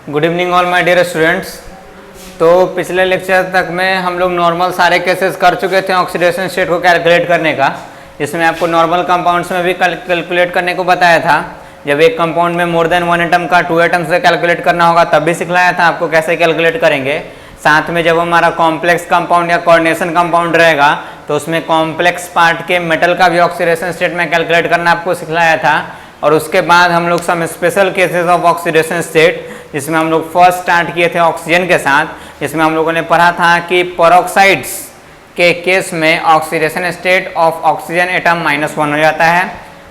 Good evening all my dear students. तो पिछले lecture तक में हम लोग नॉर्मल सारे केसेस कर चुके थे ऑक्सीडेशन स्टेट को कैलकुलेट करने का, जिसमें आपको नॉर्मल कंपाउंड्स में भी कैलकुलेट करने को बताया था। जब एक कंपाउंड में मोर देन वन एटम का 2 एटम से कैलकुलेट करना होगा तब भी सिखलाया था आपको कैसे कैलकुलेट करेंगे। साथ में जब हमारा कॉम्प्लेक्स कंपाउंड या कोऑर्डिनेशन कंपाउंड रहेगा तो उसमें कॉम्प्लेक्स पार्ट के मेटल का भी ऑक्सीडेशन स्टेट में कैलकुलेट करना आपको सिखलाया था। और उसके बाद हम लोग some special cases of oxidation state, जिसमें हम लोग फर्स्ट स्टार्ट किए थे ऑक्सीजन के साथ, जिसमें हम लोगों ने पढ़ा था कि पेरोक्साइड्स के केस में oxidation state of oxygen atom -1 हो जाता है।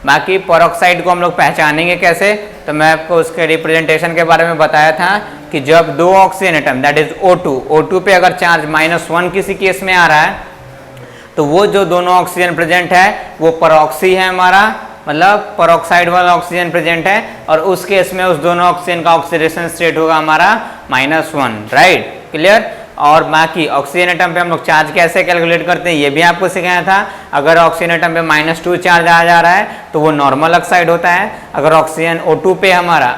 बाकी पेरोक्साइड को हम लोग पहचानेंगे कैसे, तो मैं आपको उसके रिप्रेजेंटेशन के बारे में बताया था कि जब 2 oxygen atom that is O2 पे अगर चार्ज -1 किसी केस में आ रहा है तो वो जो दोनों ऑक्सीजन प्रेजेंट है वो पेरोक्सी है हमारा, मतलब पेरोक्साइड वाला ऑक्सीजन प्रेजेंट है, और उस केस में उस दोनों ऑक्सीजन का ऑक्सीडेशन स्टेट होगा हमारा -1, राइट, क्लियर। और बाकी ऑक्सीजन एटम पे हम लोग चार्ज कैसे कैलकुलेट करते हैं ये भी आपको सिखाया था। अगर ऑक्सीजन एटम पे -2 चार्ज आ जा रहा है तो वो नॉर्मल ऑक्साइड होता है। अगर ऑक्सीजन O2 पे हमारा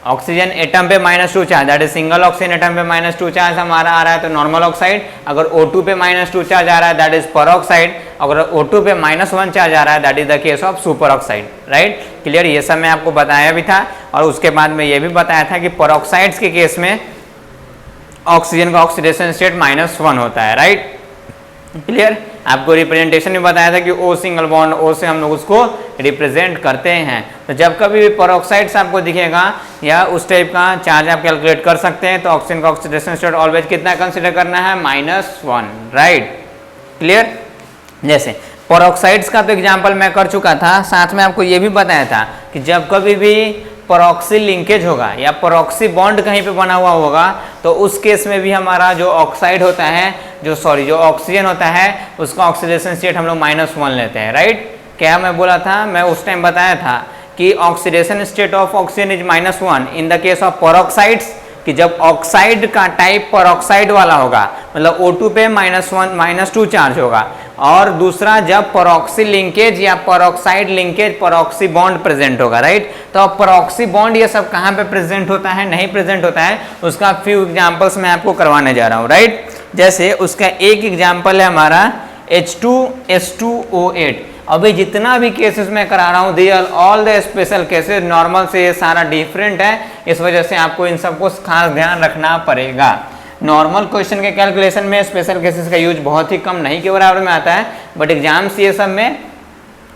ऑक्सीजन एटम पे -2 charge, that is single oxygen atom पे -2 चार्ज हमारा आ रहा है तो नॉर्मल ऑक्साइड। अगर O2 पे -2 चार्ज आ रहा है दैट इज पेरोक्साइड। अगर O2 पे -1 चार्ज आ रहा है that is the case of super oxide, right, clear. ये सब मैं आपको बताया भी था। और उसके बाद में ये भी बताया था कि पेरोक्साइड्स के केस में ऑक्सीजन का ऑक्सीडेशन स्टेट -1 होता है, राइट, क्लियर। आपको रिप्रेजेंटेशन में बताया था कि O सिंगल बॉन्ड O से हम लोग उसको रिप्रेजेंट करते हैं। तो जब कभी भी पेरोक्साइड्स आपको दिखेगा या उस टाइप का चार्ज आप कैलकुलेट कर सकते हैं तो ऑक्सीजन का ऑक्सीडेशन स्टेट ऑलवेज कितना कंसीडर करना है, -1, राइट, क्लियर। जैसे पेरोक्साइड्स का तो एग्जाम्पल मैं कर चुका था, साथ में आपको ये भी बताया था कि जब कभी भी पेरोक्सी लिंकेज होगा या पेरोक्सी बॉन्ड कहीं पे बना हुआ होगा तो उस केस में भी हमारा जो ऑक्साइड होता है, जो ऑक्सीजन होता है उसका ऑक्सीडेशन स्टेट हम लोग -1 लेते हैं, राइट। क्या मैं बोला था, मैं उस टाइम बताया था कि oxidation state of oxygen is -1 in the case of peroxides, कि जब ऑक्साइड का टाइप पेरोक्साइड वाला होगा, मतलब O2 पे -2 चार्ज होगा, और दूसरा जब पेरोक्सी लिंकेज या peroxide linkage peroxy bond present होगा, राइट। तो अब पेरोक्सी बॉन्ड ये सब कहाँ पे प्रेजेंट होता है, नहीं प्रेजेंट होता है, उसका फ्यू एग्जांपल्स मैं आपको करवाने जा रहा हूँ, राइट। जैसे उसका एक एग्जांपल है हमारा H2S2O8। अभी जितना भी केसेस में करा रहा हूँ they are all the special cases, normal से ये सारा डिफरेंट है, इस वजह से आपको इन सबको खास ध्यान रखना पड़ेगा। नॉर्मल क्वेश्चन के कैलकुलेशन में स्पेशल केसेस का यूज बहुत ही कम, नहीं के बराबर में आता है, बट एग्जाम्स ये सब में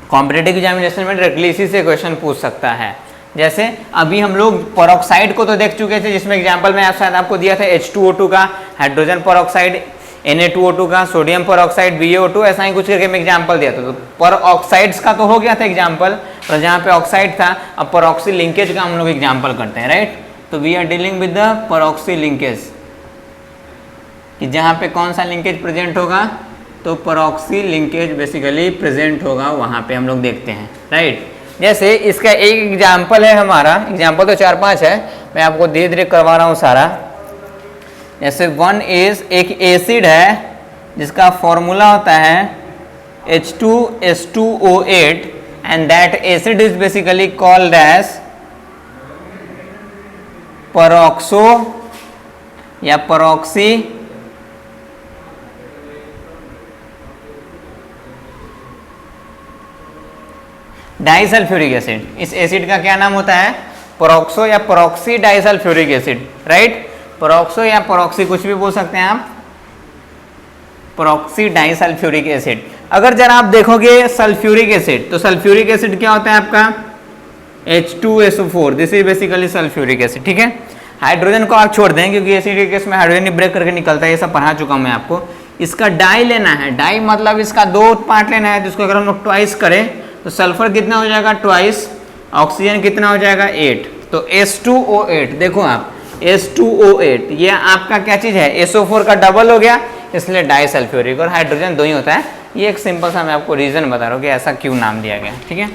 कॉम्पिटेटिव एग्जामिनेशन में डायरेक्टली इसी से क्वेश्चन पूछ सकता है। जैसे अभी हम लोग पेरोक्साइड को तो देख चुके थे, जिसमें एग्जाम्पल में शायद आपको दिया था H2O2 का हाइड्रोजन पेरोक्साइड, Na2O2 का सोडियम पेरोक्साइड, BaO2, ऐसा ही कुछ करके मैं एग्जाम्पल दिया था। तो पेरोक्साइड्स का तो हो गया था एग्जाम्पल, और जहाँ पे ऑक्साइड था अब पेरोक्सी लिंकेज का हम लोग एग्जाम्पल करते हैं, राइट। तो we are dealing with the peroxy linkage, कि जहाँ पे कौन सा लिंकेज प्रेजेंट होगा, तो पेरोक्सी लिंकेज बेसिकली प्रेजेंट होगा, वहाँ पे हम लोग देखते हैं, राइट। जैसे इसका एक एग्जाम्पल है हमारा, एग्जाम्पल तो 4-5 है, मैं आपको धीरे धीरे करवा रहा हूँ सारा। जैसे एक एसिड है जिसका फॉर्मूला होता है H2S2O8 and that acid is basically called as peroxo या पेरोक्सी डाइसल्फ्यूरिक एसिड। इस एसिड का क्या नाम होता है, पेरोक्सो या peroxy disulphuric acid, right. Peroxo या पेरोक्सी कुछ भी बोल सकते हैं आप, पेरोक्सी डाइसल्फ्यूरिक एसिड। अगर जरा आप देखोगे सल्फ्यूरिक एसिड, तो सल्फ्यूरिक एसिड क्या होता है आपका, H2SO4, this is basically sulphuric acid, ठीक है। हाइड्रोजन को आप छोड़ दें क्योंकि एसिड के केस में हाइड्रोजन ब्रेक करके निकलता है, ये सब पढ़ा चुका हूं मैं आपको। इसका डाई लेना है, डाई मतलब इसका 2 पार्ट लेना है, जिसको अगर हम लोग ट्वाइस करें तो सल्फर कितना हो जाएगा, ट्वाइस, ऑक्सीजन कितना हो जाएगा, 8, तो H2O8। देखो आप H2O8 ये आपका क्या चीज है, SO4 का डबल हो गया, इसलिए डाइसल्फ्यूरिक, और हाइड्रोजन 2 ही होता है। ये एक सिंपल सा मैं आपको रीजन बता रहा हूँ कि ऐसा क्यों नाम दिया गया, ठीक है।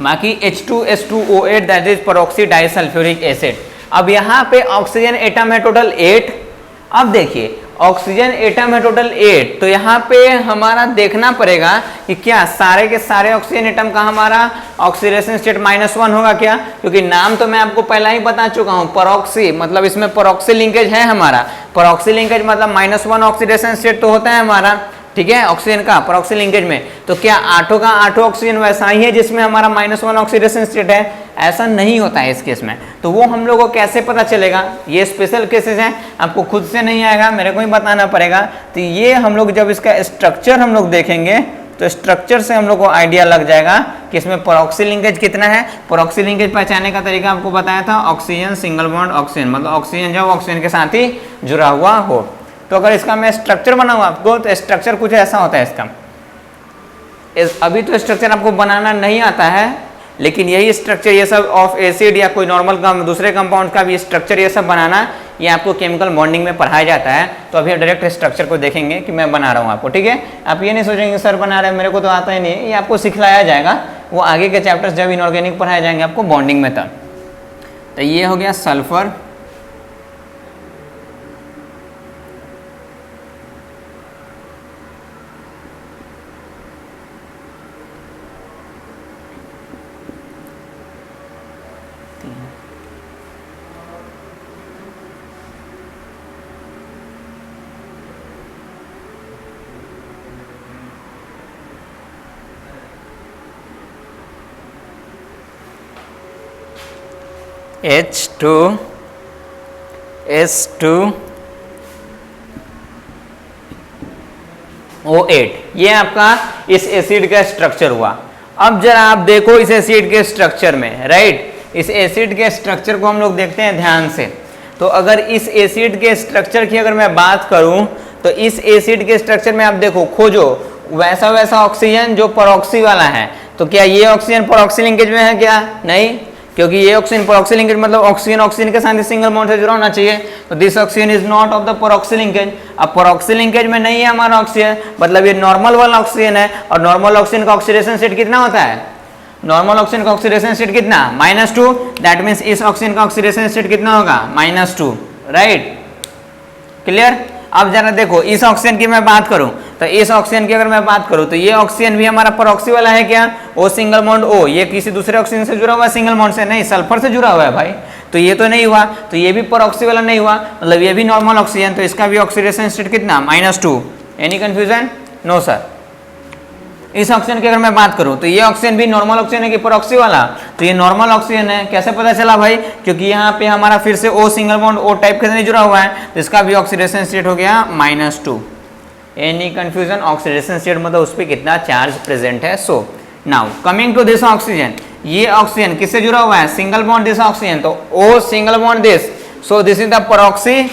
बाकी H2S2O8 that is peroxy disulphuric acid. अब यहाँ पे ऑक्सीजन एटम है टोटल 8। अब देखिए ऑक्सीजन एटम है टोटल 8, तो यहाँ पे हमारा देखना पड़ेगा कि क्या सारे के सारे ऑक्सीजन एटम का हमारा ऑक्सीडेशन स्टेट -1 होगा क्या, क्योंकि नाम तो मैं आपको पहला ही बता चुका हूँ, परऑक्सी मतलब इसमें परऑक्सी लिंकेज है हमारा, परऑक्सी लिंकेज मतलब -1 ऑक्सीडेशन स्टेट तो होता है हमारा, ठीक है, ऑक्सीजन का परऑक्सी लिंकेज में। तो क्या आठों का आठों ऑक्सीजन वैसा ही है जिसमें हमारा -1 ऑक्सीडेशन स्टेट है? ऐसा नहीं होता है इस केस में। तो वो हम लोगों को कैसे पता चलेगा? ये स्पेशल केसेस हैं, आपको खुद से नहीं आएगा, मेरे को ही बताना पड़ेगा। तो ये हम लोग जब इसका स्ट्रक्चर हम लोग देखेंगे तो स्ट्रक्चर से हम लोग को आइडिया लग जाएगा कि इसमें परऑक्सी लिंकेज कितना है। परऑक्सी लिंकेज पहचानने का तरीका आपको बताया था, ऑक्सीजन सिंगल बॉन्ड ऑक्सीजन, मतलब ऑक्सीजन जब ऑक्सीजन के साथ ही जुड़ा हुआ हो। तो अगर इसका मैं स्ट्रक्चर बनाऊँ आपको, तो स्ट्रक्चर कुछ ऐसा होता है इसका। अभी तो स्ट्रक्चर आपको बनाना नहीं आता है, लेकिन यही स्ट्रक्चर ये सब ऑफ एसिड या कोई नॉर्मल दूसरे कंपाउंड का भी स्ट्रक्चर ये सब बनाना, ये आपको केमिकल बॉन्डिंग में पढ़ाया जाता है। तो अभी डायरेक्ट स्ट्रक्चर को देखेंगे कि मैं बना रहा हूँ आपको, ठीक है। आप ये नहीं सोचेंगे सर बना रहे हैं, मेरे को तो आता ही नहीं है, ये आपको सिखलाया जाएगा। वो आगे के चैप्टर्स जब इनऑर्गेनिक पढ़ाए जाएंगे आपको बॉन्डिंग में तब। तो ये हो गया सल्फर, H2S2O8, ये आपका इस एसिड का स्ट्रक्चर हुआ। अब जरा आप देखो इस एसिड के स्ट्रक्चर में, राइट, इस एसिड के स्ट्रक्चर को हम लोग देखते हैं ध्यान से। तो अगर इस एसिड के स्ट्रक्चर की अगर मैं बात करूं, तो इस एसिड के स्ट्रक्चर में आप देखो, खोजो वैसा वैसा ऑक्सीजन जो परऑक्सी वाला है। तो क्या ये ऑक्सीजन परऑक्सी लिंकेज में है क्या? नहीं, क्योंकि ये ऑक्सीजन परऑक्सी लिंकेज मतलब ऑक्सीजन ऑक्सीजन के साथ सिंगल बॉन्ड से जुड़ा होना चाहिए। तो this oxygen is not of the peroxy linkage. अब परऑक्सी लिंकेज में नहीं है हमारा ऑक्सीजन, मतलब ये नॉर्मल वाला ऑक्सीजन है। और नॉर्मल ऑक्सीजन का ऑक्सीडेशन स्टेट कितना होता है? नॉर्मल ऑक्सीजन का ऑक्सीडेशन स्टेट कितना? -2। दैट मीन्स इस ऑक्सीजन का ऑक्सीडेशन स्टेट कितना होगा? -2, राइट, क्लियर। अब जरा देखो इस ऑक्सीजन की मैं बात करूं, तो इस ऑक्सीजन की अगर मैं बात करूं, तो ये ऑक्सीजन भी हमारा परऑक्सी वाला है क्या? O सिंगल बॉन्ड O, ये किसी दूसरे ऑक्सीजन से जुड़ा हुआ है सिंगल बॉन्ड से? नहीं, सल्फर से जुड़ा हुआ है भाई। तो ये तो नहीं हुआ, तो ये भी परऑक्सी वाला नहीं हुआ, मतलब ये भी नॉर्मल ऑक्सीजन, तो इसका भी ऑक्सीडेशन स्टेट कितना? -2। Any confusion? No sir. इस ऑक्सीजन की अगर मैं बात करूं, तो ये ऑक्सीजन भी नॉर्मल ऑक्सीजन है कि परऑक्सी वाला? तो ये नॉर्मल ऑक्सीजन है। कैसे पता चला भाई? क्योंकि यहाँ पे हमारा फिर से O single bond O type के साथ जुड़ा हुआ है, तो इसका भी ऑक्सीडेशन स्टेट हो गया -2। Any confusion? ऑक्सीडेशन स्टेट मतलब उस पर कितना चार्ज प्रेजेंट है। So now coming to this oxygen, ये ऑक्सीजन किससे जुड़ा हुआ है? सिंगल बॉन्ड दिस ऑक्सीजन, तो O single bond this, so this is the peroxy.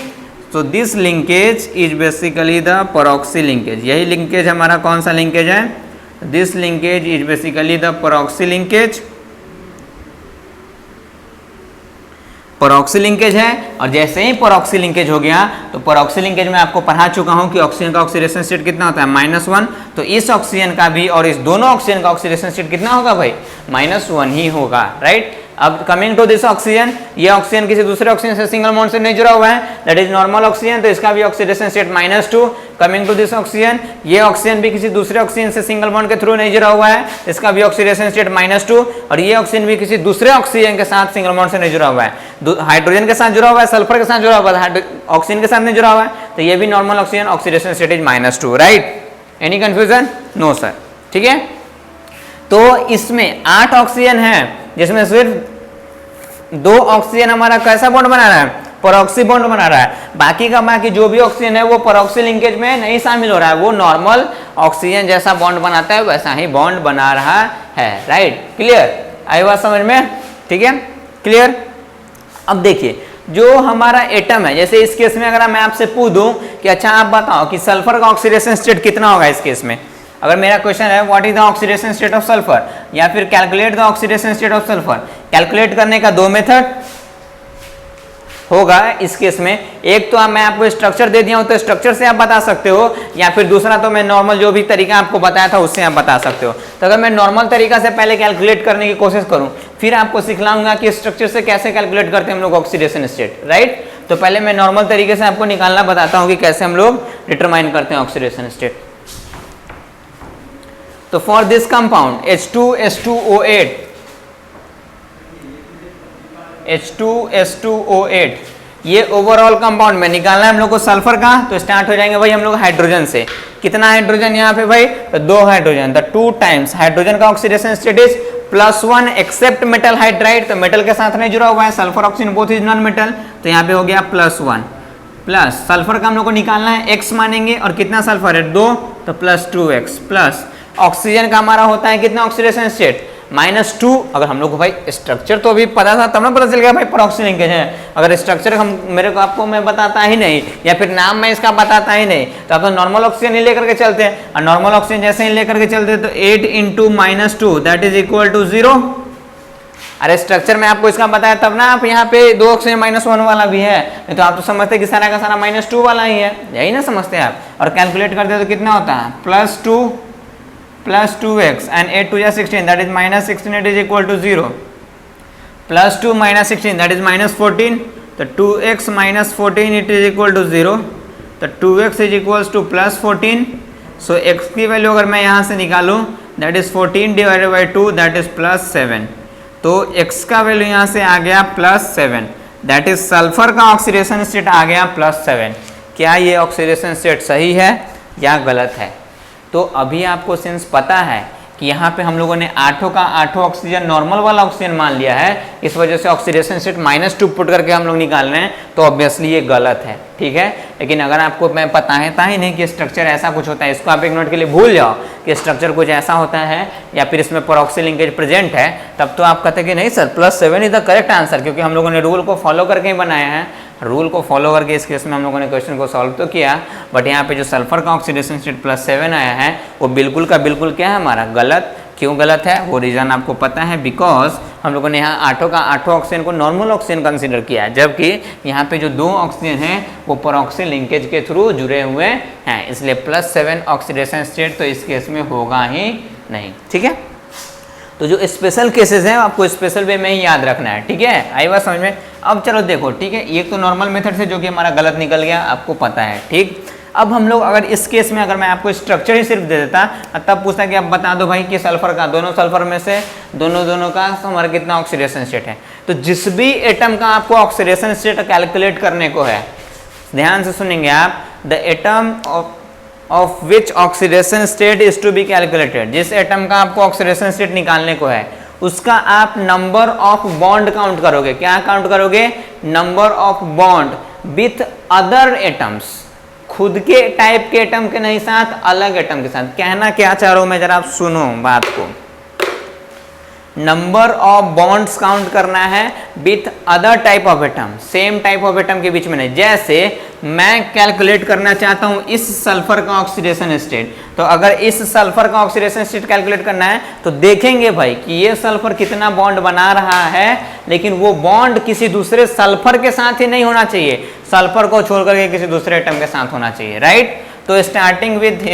So this linkage is basically the peroxy linkage। यही लिंकेज हमारा कौन सा लिंकेज है? This linkage is basically the peroxy linkage। परऑक्सी linkage है, और जैसे ही परऑक्सी linkage हो गया, तो परऑक्सी लिंकेज में आपको पढ़ा चुका हूं कि ऑक्सीजन का ऑक्सीडेशन स्टेट कितना होता है? -1। तो इस ऑक्सीजन का भी और इस दोनों ऑक्सीजन का ऑक्सीडेशन स्टेट कितना होगा भाई? -1 ही होगा, राइट। अब कमिंग टू दिस ऑक्सीजन, ये ऑक्सीजन किसी दूसरे ऑक्सीजन से सिंगल बॉन्ड से नहीं जुड़ा हुआ है, दैट इज नॉर्मल ऑक्सीजन, तो इसका भी oxidation state -2। Coming to this oxygen, ये ऑक्सीजन भी किसी दूसरे ऑक्सीजन से सिंगल बॉन्ड के थ्रू नहीं जुड़ा हुआ है, इसका भी ऑक्सीडेशन स्टेट -2। और ये ऑक्सीजन भी किसी दूसरे ऑक्सीजन के साथ सिंगल बॉन्ड से नहीं जुड़ा हुआ है, हाइड्रोजन के साथ जुड़ा हुआ है, सल्फर के साथ जुड़ा हुआ है, ऑक्सीजन के साथ नहीं जुड़ा हुआ है, तो ये भी normal oxygen, oxidation state is -2, right. Any confusion? No sir, ठीक है। तो इसमें 8 ऑक्सीजन है, जिसमें सिर्फ 2 ऑक्सीजन हमारा कैसा बॉन्ड बना रहा है? परऑक्सी बॉन्ड बना रहा है। बाकी का बाकी जो भी ऑक्सीजन है वो परऑक्सी लिंकेज में नहीं शामिल हो रहा है, वो नॉर्मल ऑक्सीजन जैसा बॉन्ड बनाता है वैसा ही बॉन्ड बना रहा है, राइट, क्लियर। आई बात समझ में? ठीक है, क्लियर। अब देखिए जो हमारा एटम है, जैसे इस केस में अगर मैं आपसे पूछ दूं कि अच्छा आप बताओ कि सल्फर का ऑक्सीडेशन स्टेट कितना होगा इस केस में, अगर मेरा क्वेश्चन है what is the oxidation state of sulphur, या फिर calculate the oxidation state of sulphur, calculate करने का 2 मेथड होगा इस केस में। एक तो मैं आपको स्ट्रक्चर दे दिया हूं, तो स्ट्रक्चर से आप बता सकते हो, या फिर दूसरा तो मैं नॉर्मल जो भी तरीका आपको बताया था उससे आप बता सकते हो। तो अगर मैं नॉर्मल तरीका से पहले कैलकुलेट करने की कोशिश करूं, फिर आपको सिखलाऊंगा कि स्ट्रक्चर से कैसे कैलकुलेट करते हैं हम लोग ऑक्सीडेशन स्टेट, राइट। तो पहले मैं नॉर्मल तरीके से आपको निकालना बताता हूं कि कैसे हम लोग डिटरमाइन करते हैं ऑक्सीडेशन स्टेट। तो फॉर दिस कंपाउंड H2SO8 ये ओवरऑल कंपाउंड में निकालना है हम लोग को सल्फर का। तो स्टार्ट हो जाएंगे भाई हम लोग हाइड्रोजन से। कितना हाइड्रोजन यहाँ पे भाई? तो 2 हाइड्रोजन। द 2 टाइम्स हाइड्रोजन का oxidation state is +1 except metal hydride. तो मेटल के साथ नहीं जुड़ा हुआ है, sulphur oxygen both is non metal, तो यहाँ पे हो गया +1 प्लस सल्फर का हम लोग को निकालना है x मानेंगे और कितना सल्फर है 2, तो +2x प्लस ऑक्सीजन का हमारा होता है कितना ऑक्सीडेशन स्टेट -2। अगर हम लोग को भाई स्ट्रक्चर तो अभी पता था तब ना पता चल गया भाई परऑक्सी लिंकेज है। अगर स्ट्रक्चर हम मेरे को आपको मैं बताता ही नहीं या फिर नाम मैं इसका बताता ही नहीं तो आप तो नॉर्मल ऑक्सीजन ही लेकर के चलते हैं। और नॉर्मल ऑक्सीजन जैसे ही लेकर के चलते हैं तो 8 × -2 दैट इज इक्वल टू 0। अरे स्ट्रक्चर में आपको इसका बताया तब ना आप यहाँ पे 2 ऑक्सीजन -1 वाला भी है, नहीं तो आप तो समझते कि सारा का सारा -2 वाला ही है, यही ना समझते आप। और कैलकुलेट करते तो कितना होता है +2 + 2x and 8 2 16 that is -16 it is equal to 0 +2 - 16 that is -14 तो 2x - 14 it is equal to 0 तो 2x is equals to +14। So x की वैल्यू अगर मैं यहाँ से निकालूँ that is 14 divided by 2 that is +7। तो x का वैल्यू यहाँ से आ गया +7 दैट इज सल्फर का ऑक्सीडेशन स्टेट आ गया +7। क्या ये ऑक्सीडेशन स्टेट सही है या गलत है? तो अभी आपको सिंस पता है कि यहाँ पे हम लोगों ने 8 का 8 ऑक्सीजन नॉर्मल वाला ऑक्सीजन मान लिया है, इस वजह से ऑक्सीडेशन स्टेट -2 पुट करके हम लोग निकाल रहे हैं, तो ऑब्वियसली ये गलत है, ठीक है। लेकिन अगर आपको मैं पता है ही नहीं कि स्ट्रक्चर ऐसा कुछ होता है, इसको आप एक मिनट के लिए भूल जाओ कि स्ट्रक्चर कुछ ऐसा होता है या फिर इसमें परऑक्सी लिंकेज प्रेजेंट है, तब तो आप कहते कि नहीं sir +7 is the correct answer, क्योंकि हम लोगों ने रूल को फॉलो करके ही बनाया है। रूल को फॉलो करके इस केस में हम लोगों ने क्वेश्चन को सॉल्व तो किया, बट यहाँ पे जो सल्फर का ऑक्सीडेशन स्टेट +7 आया है वो बिल्कुल का बिल्कुल क्या है हमारा गलत। क्यों गलत है वो रीज़न आपको पता है, बिकॉज हम लोगों ने यहाँ 8 का 8 ऑक्सीजन को नॉर्मल ऑक्सीजन कंसीडर किया है, जबकि यहाँ पे जो 2 ऑक्सीजन हैं वो परऑक्सी लिंकेज के थ्रू जुड़े हुए हैं, इसलिए +7 ऑक्सीडेशन स्टेट तो इस केस में होगा ही नहीं, ठीक है। तो जो स्पेशल केसेस हैं आपको स्पेशल वे में ही याद रखना है, ठीक है। आई बात समझ में? अब चलो देखो, ठीक है, ये तो नॉर्मल मेथड से जो कि हमारा गलत निकल गया आपको पता है, ठीक। अब हम लोग अगर इस केस में अगर मैं आपको स्ट्रक्चर ही सिर्फ दे देता तब पूछता कि आप बता दो भाई कि सल्फर का दोनों सल्फर में से दोनों का हमारा कितना ऑक्सीडेशन स्टेट है। तो जिस भी एटम का आपको ऑक्सीडेशन स्टेट कैलकुलेट करने को है, ध्यान से सुनेंगे आप, the atom of which oxidation state is to be calculated, जिस एटम का आपको ऑक्सीडेशन स्टेट निकालने को है उसका आप नंबर ऑफ बॉन्ड काउंट करोगे। क्या काउंट करोगे? Number of bond with other atoms, खुद के टाइप के एटम के नहीं साथ अलग एटम के साथ। कहना क्या चाह रहा हूं मैं, जरा आप सुनो बात को। नंबर ऑफ बॉन्ड्स काउंट करना है with other type of atom, same type of atom के बीच में नहीं। जैसे मैं कैलकुलेट करना चाहता हूं इस सल्फर का ऑक्सीडेशन स्टेट, तो अगर इस सल्फर का ऑक्सीडेशन स्टेट कैलकुलेट करना है तो देखेंगे भाई कि ये सल्फर कितना बॉन्ड बना रहा है, लेकिन वो बॉन्ड किसी दूसरे सल्फर के साथ ही नहीं होना चाहिए, सल्फर को छोड़ करके किसी दूसरे एटम के साथ होना चाहिए, राइट। तो स्टार्टिंग विद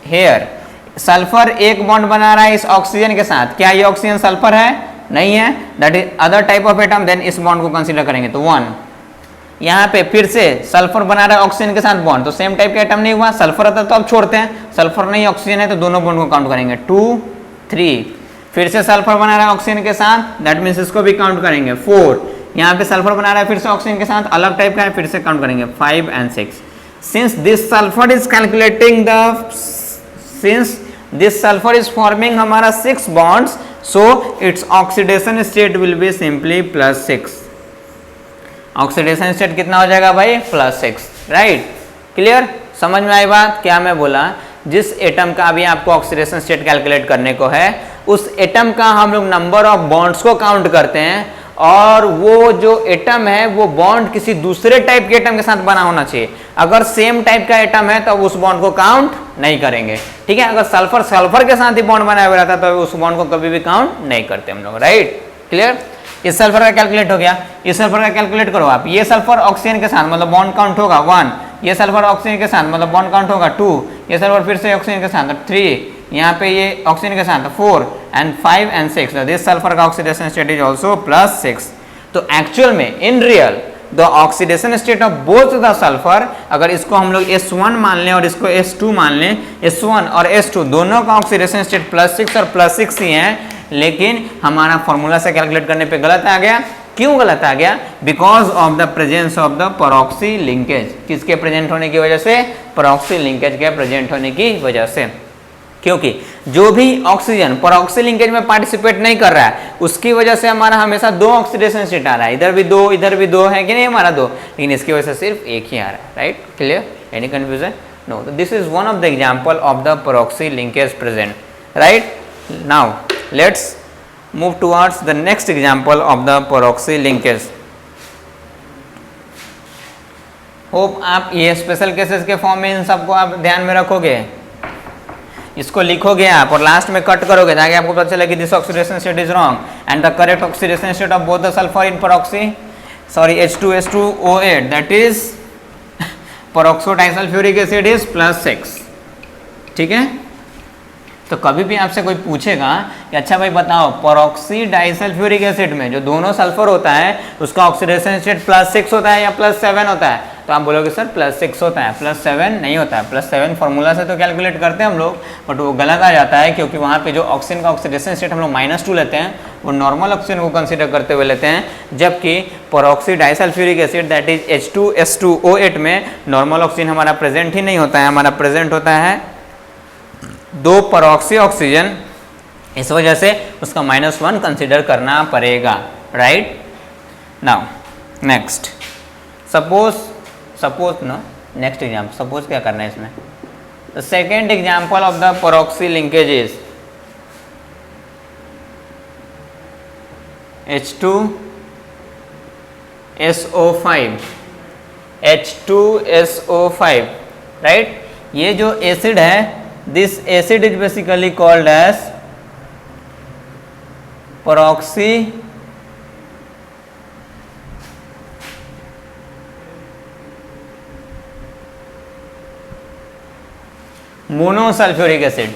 हेयर सल्फर एक बॉन्ड बना रहा है इस ऑक्सीजन के साथ, क्या ये ऑक्सीजन सल्फर है? नहीं है, that is other type of atom, then इस बॉन्ड को कंसीडर करेंगे तो 1। यहाँ पे फिर से सल्फर बना रहा है ऑक्सीजन के साथ बॉन्ड, तो सेम टाइप का एटम नहीं हुआ, सल्फर आता तो अब छोड़ते हैं, सल्फर नहीं ऑक्सीजन है तो दोनों बॉन्ड को काउंट करेंगे 2 3। फिर से सल्फर बना रहा है ऑक्सीजन के साथ, दैट मीन्स इसको भी काउंट करेंगे 4। यहाँ पे सल्फर बना रहा है फिर से ऑक्सीजन के साथ, अलग टाइप का है, फिर से काउंट करेंगे 5 and 6। Since this sulphur is forming हमारा 6 bonds, so its oxidation state will be simply +6। Oxidation state कितना हो जाएगा भाई? +6, राइट। क्लियर? समझ में आई बात? क्या मैं बोला, जिस एटम का अभी आपको ऑक्सीडेशन स्टेट कैलकुलेट करने को है उस एटम का हम लोग नंबर ऑफ बॉन्ड्स को काउंट करते हैं, और वो जो एटम है वो बॉन्ड किसी दूसरे टाइप के एटम के साथ बना होना चाहिए। अगर सेम टाइप का एटम है तो उस बॉन्ड को काउंट नहीं करेंगे, ठीक है। अगर सल्फर के साथ ही बॉन्ड बनाया हुआ रहता है तो उस बॉन्ड को कभी भी काउंट नहीं करते हम लोग, राइट। क्लियर? इस सल्फर का कैलकुलेट हो गया, इस सल्फर का कैलकुलेट करो आप। ये सल्फर ऑक्सीजन के साथ मतलब बॉन्ड काउंट होगा 1, ये सल्फर ऑक्सीजन के साथ मतलब बॉन्ड काउंट होगा 2, ये सल्फर फिर से ऑक्सीजन के साथ 3, यहाँ पे ये ऑक्सीजन के साथ 4 and 5 and 6। दिस सल्फर का ऑक्सीडेशन स्टेट इज ऑल्सो +6। तो एक्चुअल में in real the oxidation state of both the sulphur, अगर इसको हम लोग S1 मान लें और इसको S2 मान लें, S1 और S2 दोनों का ऑक्सीडेशन स्टेट +6 और +6 ही है, लेकिन हमारा फॉर्मूला से कैलकुलेट करने पे गलत आ गया। क्यों गलत आ गया? Because of the presence of the peroxy linkage. किसके प्रेजेंट होने की वजह से? परऑक्सी लिंकेज के प्रेजेंट होने की वजह से। क्योंकि जो भी ऑक्सीजन परऑक्सी लिंकेज में पार्टिसिपेट नहीं कर रहा है उसकी वजह से हमारा हमेशा 2 ऑक्सीडेशन स्टेट आ रहा है, इधर भी 2 इधर भी 2 है कि नहीं हमारा 2, लेकिन इसकी वजह से सिर्फ एक ही आ रहा है। Right, clear? Any confusion? No. तो this is one of the example of the peroxy linkage present. Right, now let's move towards the next example of the peroxy linkage. Hope आप ये स्पेशल केसेस के form में इन सबको आप ध्यान में रखोगे, इसको लिखोगे आप और लास्ट में कट करोगे ताकि आपको पता चले कि this oxidation state is wrong and the correct oxidation state of both the sulphur in peroxy H2S2O8 that is peroxo disulphuric acid is +6। ठीक है, तो कभी भी आपसे कोई पूछेगा कि अच्छा भाई बताओ पेरोक्सी डाइसल्फ्यूरिक एसिड में जो दोनों सल्फर होता है उसका ऑक्सीडेशन स्टेट +6 होता है या +7 होता है? तो आप बोलोगे सर +6 होता है, +7 नहीं होता है। +7 फॉर्मूला से तो कैलकुलेट करते हैं हम लोग, बट वो गलत आ जाता है क्योंकि वहाँ पे जो ऑक्सीजन का ऑक्सीडेशन स्टेट हम लोग -2 लेते हैं वो नॉर्मल ऑक्सीजन को कंसीडर करते हुए लेते हैं, जबकि peroxy disulphuric acid that is H2S2O8 में नॉर्मल ऑक्सीजन हमारा प्रेजेंट ही नहीं होता है, हमारा प्रेजेंट होता है 2 पेरोक्सी ऑक्सीजन, इस वजह से उसका -1 कंसीडर करना पड़ेगा। Right, now next suppose no next example, suppose क्या करना है इसमें? The second example of the peroxy linkage is H2SO5। Right, ये जो एसिड है this acid is basically called as peroxy monosulphuric acid.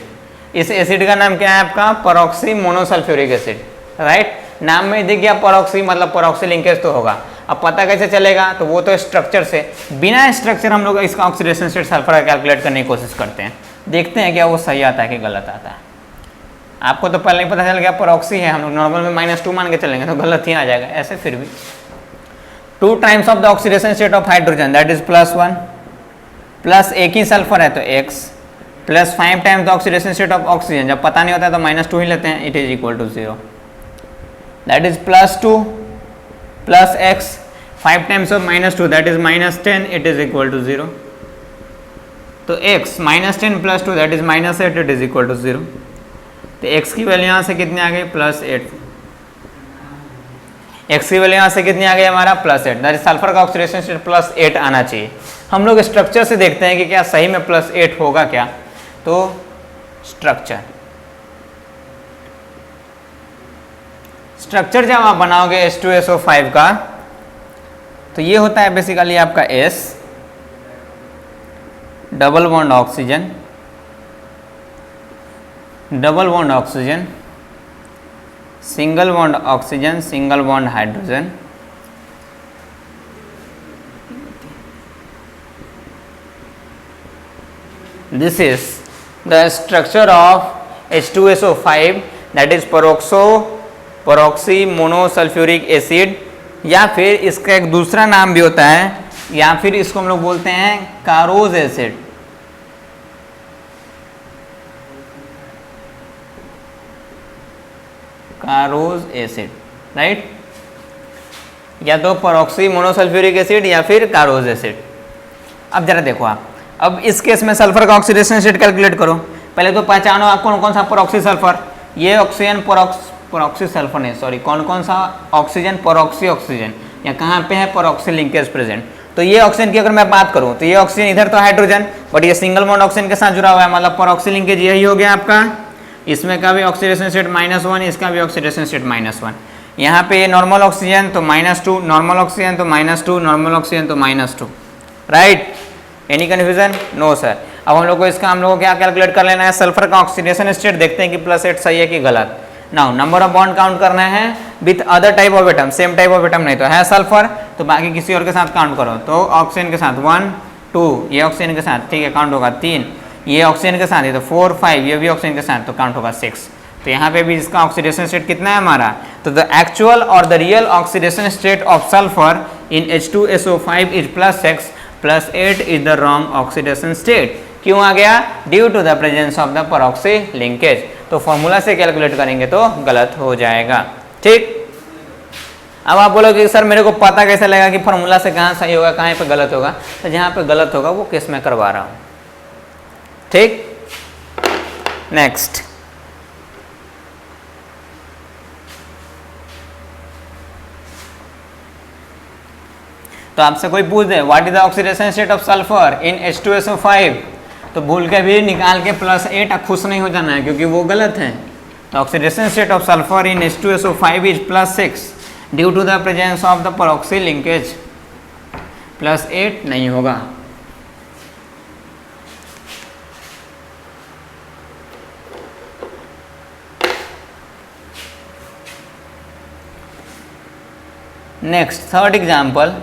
इस एसिड का नाम क्या है आपका? Peroxy monosulphuric acid. राइट, नाम में दिख गया पेरोक्सी मतलब पेरोक्सी लिंकेज तो होगा। अब पता कैसे चलेगा? तो वो तो स्ट्रक्चर से, बिना स्ट्रक्चर हम लोग इसका ऑक्सीडेशन स्टेट सल्फर का कैलकुलेट करने की कोशिश करते हैं, देखते हैं क्या वो सही आता है कि गलत आता है। आपको तो पहले ही पता चल गया पेरोक्सी है, हम लोग नॉर्मल में -2 मान के चलेंगे तो गलत ही आ जाएगा। ऐसे फिर भी 2 times of the oxidation state of hydrogen that is +1 plus एक ही सल्फर है तो x plus 5 times the oxidation state of oxygen, जब पता नहीं होता है तो -2 ही लेते हैं, it is equal to 0 that is +2 plus x 5 times of -2 that is -10 it is equal to 0। तो x -10 + 2 that is -8 it is equal to 0। तो x की वैल्यू यहाँ से कितनी आ गई? +8। x की वैल्यू यहाँ से कितनी आ गई हमारा? +8। दैट इज सल्फर का ऑक्सीडेशन स्टेट +8 आना चाहिए। हम लोग स्ट्रक्चर से देखते हैं कि क्या सही में +8 होगा क्या। तो स्ट्रक्चर जब आप बनाओगे H2SO5 का तो ये होता है बेसिकली आपका S double bond oxygen single bond oxygen single bond hydrogen, this is the structure of H2SO5 that is peroxy monosulfuric acid, या फिर इसका एक दूसरा नाम भी होता है, या फिर इसको हम लोग बोलते हैं कारोज एसिड। कारोज एसिड, राइट, या तो पेरोक्सी मोनोसल्फ्यूरिक एसिड या फिर कारोज एसिड। अब जरा देखो आप, अब इस केस में सल्फर का ऑक्सीडेशन स्टेट कैलकुलेट करो। पहले तो पहचानो आप कौन कौन सा पेरोक्सी सल्फर, ये ऑक्सीजन पेरोक्सी सल्फर नहीं सॉरी, कौन कौन सा ऑक्सीजन पेरोक्सी ऑक्सीजन, या कहाँ पे है पेरोक्सी लिंकेज प्रेजेंट। तो ये ऑक्सीजन की अगर मैं बात करूँ तो ये ऑक्सीजन इधर तो हाइड्रोजन, बट ये सिंगल बॉन्ड ऑक्सीजन के साथ जुड़ा हुआ है, मतलब पेरोक्सी लिंकेज यही हो गया आपका। इसमें का भी ऑक्सीडेशन स्टेट -1, इसका भी ऑक्सीडेशन स्टेट -1। यहाँ पे ये नॉर्मल ऑक्सीजन तो -2, नॉर्मल ऑक्सीजन तो -2, नॉर्मल ऑक्सीजन तो -2, right. Any confusion? No sir. अब हम लोग को क्या कैलकुलेट कर लेना है? सल्फर का ऑक्सीडेशन स्टेट देखते हैं कि +8 सही है कि गलत। Now number of bond count करना है with other type of atom, same type of atom नहीं तो है सल्फर, तो तो बाकी किसी और के साथ काउंट करो। तो ऑक्सीजन के साथ 1 2, ये ऑक्सीजन के साथ, ठीक है, काउंट होगा 3, ये ऑक्सीजन के साथ है तो 4 5, ये भी ऑक्सीजन के साथ तो काउंट होगा 6। तो यहाँ पे भी इसका ऑक्सीडेशन स्टेट कितना है हमारा, तो द एक्चुअल और the real oxidation state of sulphur in H2SO5 is +6 +8 is the wrong oxidation state. क्यों आ गया, due to the presence of the peroxy linkage. तो फॉर्मूला से कैलकुलेट करेंगे तो गलत हो जाएगा। ठीक, अब आप बोलोगे सर मेरे को पता कैसे लगेगा कि फॉर्मूला से कहाँ सही होगा कहाँ पे गलत होगा, तो जहाँ पे गलत होगा वो केस मैं करवा रहा हूँ। ठीक, नेक्स्ट, तो आपसे कोई पूछ दे what is the oxidation state of sulphur in H2SO5, तो भूल के भी निकाल के +8 खुश नहीं हो जाना है क्योंकि वो गलत है। तो oxidation state of sulphur in H2SO5 is +6 due to the presence of the peroxy linkage, +8 नहीं होगा। Next, third example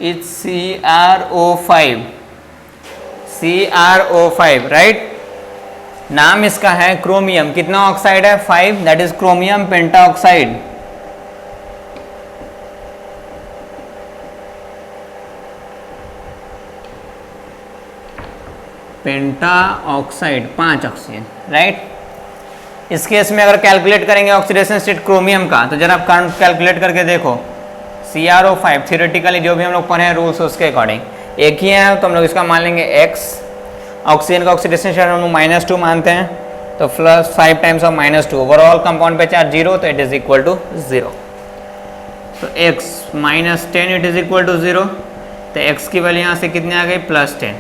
is CrO5, CrO5 right. नाम इसका है क्रोमियम, कितना ऑक्साइड है 5, that is chromium pentaoxide. Pentaoxide 5 oxygen right. इस case में अगर कैलकुलेट करेंगे ऑक्सीडेशन स्टेट क्रोमियम का, तो जरा आप कैलकुलेट करके देखो। CrO5 थियोरेटिकली जो भी हम लोग पढ़े हैं रूल्स उसके अकॉर्डिंग एक ही है, तो हम लोग इसका मान लेंगे x। ऑक्सीजन का ऑक्सीडेशन स्टेट हम लोग -2 मानते हैं, तो +5 टाइम्स ऑफ -2, ओवरऑल कंपाउंड पे चार्ज 0, तो इट इज इक्वल टू 0। तो x -10 it is equal to 0, तो x की वैल्यू यहाँ से कितनी आ गई +10।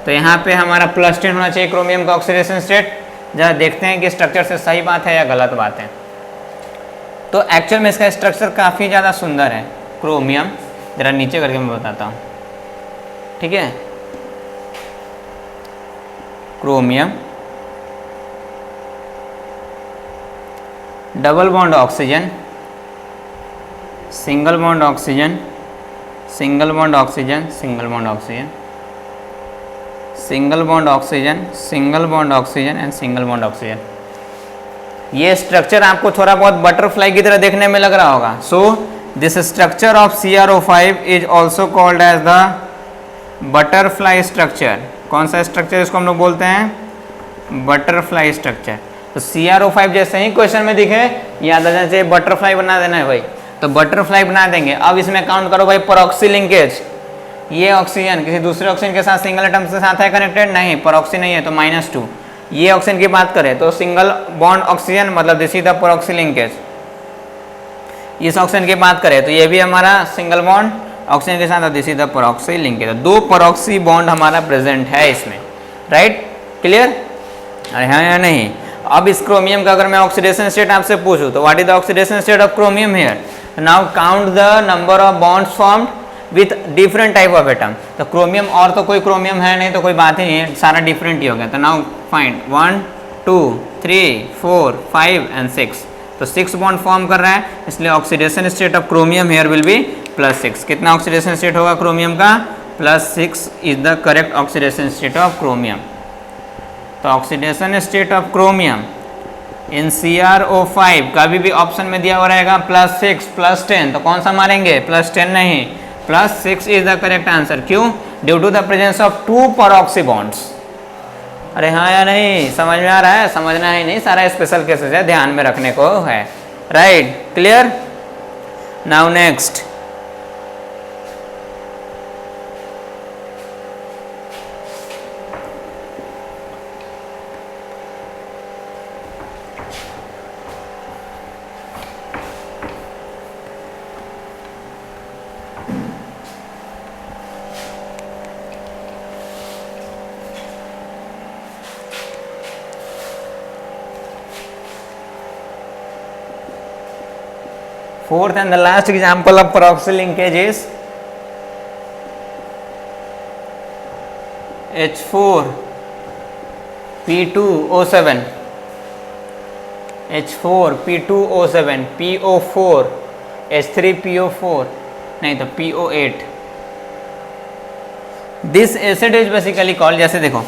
तो यहाँ पे हमारा +10 होना चाहिए क्रोमियम का ऑक्सीडेशन स्टेट। जरा देखते हैं कि स्ट्रक्चर से सही बात है या गलत बात है। तो एक्चुअल में इसका स्ट्रक्चर काफ़ी ज़्यादा सुंदर है क्रोमियम, जरा नीचे करके मैं बताता हूँ, ठीक है। Chromium, double bond oxygen, single bond oxygen, single bond oxygen, single bond oxygen, single bond oxygen, single bond oxygen and single bond oxygen. ये स्ट्रक्चर आपको थोड़ा बहुत बटरफ्लाई की तरह देखने में लग रहा होगा। So this structure of CrO5 is also called as the butterfly structure. कौन सा स्ट्रक्चर इसको हम लोग बोलते हैं, बटरफ्लाई स्ट्रक्चर। तो CrO5 जैसे ही क्वेश्चन में दिखे याद आ जाना चाहिए बटरफ्लाई बना देना है भाई, तो बटरफ्लाई बना देंगे। अब इसमें काउंट करो भाई परऑक्सी लिंकेज, ये ऑक्सीजन किसी दूसरे ऑक्सीजन के साथ सिंगल एटम के साथ है कनेक्टेड, नहीं परऑक्सी नहीं है तो -2। ये ऑक्सीजन की बात करें तो सिंगल बॉन्ड ऑक्सीजन मतलब this is the peroxy linkage. इस ऑक्सीजन की बात करें तो ये भी हमारा सिंगल बॉन्ड ऑक्सीजन के साथ this is the peroxy linkage. दो परऑक्सी बॉन्ड हमारा प्रेजेंट है इसमें, राइट, क्लियर, अरे हाँ या नहीं। अब इस क्रोमियम का अगर मैं ऑक्सीडेशन स्टेट आपसे पूछूं तो what is the oxidation state of chromium here, now count the number of bonds formed with different type of atom. तो क्रोमियम और तो कोई क्रोमियम है नहीं तो कोई बात ही नहीं है, सारा डिफरेंट ही हो गया। तो नाउ फाइंड 1 2 3 4 5 एंड 6, तो 6 बॉन्ड फॉर्म कर रहा है, इसलिए oxidation state of chromium here will be +6। कितना ऑक्सीडेशन स्टेट होगा क्रोमियम का, +6 is the correct oxidation state of chromium. तो oxidation state of chromium in CrO5 कभी भी ऑप्शन में दिया हुआ रहेगा +6 +10, तो कौन सा मारेंगे, +10 नहीं, +6 इज द करेक्ट आंसर। क्यों, due to the presence of 2 peroxy bonds. अरे हाँ या नहीं, समझ में आ रहा है, समझना ही नहीं, सारा स्पेशल केसेस है, ध्यान में रखने को है, right, clear. Now next, fourth and the last example of peroxy linkage is H4P2O7, H4P2O7, PO4 H3PO4 नहीं तो PO8। This acid is basically called, जैसे देखो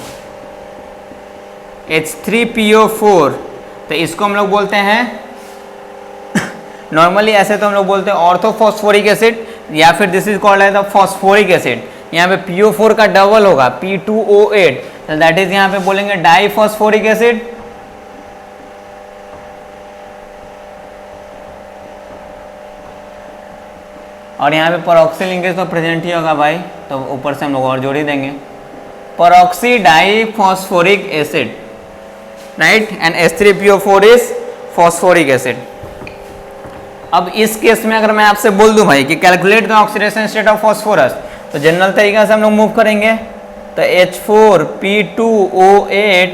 H3PO4, तो इसको हम लोग बोलते हैं नॉर्मली ऐसे तो हम लोग बोलते हैं ऑर्थोफॉस्फोरिक एसिड, या फिर this is called as the phosphoric acid. यहाँ पे PO4 का डबल होगा P2O8, तो दैट इज यहाँ पे बोलेंगे डाइफॉस्फोरिक एसिड। और यहाँ पे परऑक्सी लिंकेज तो प्रेजेंट ही होगा भाई, तो ऊपर से हम लोग और जोड़ ही देंगे peroxy diphosphoric acid, right, and H3PO4 is phosphoric acid. अब इस केस में अगर मैं आपसे बोल दूं भाई कि calculate the oxidation state of phosphorus, तो जनरल तरीका से हम लोग मूव करेंगे, तो H4P2O8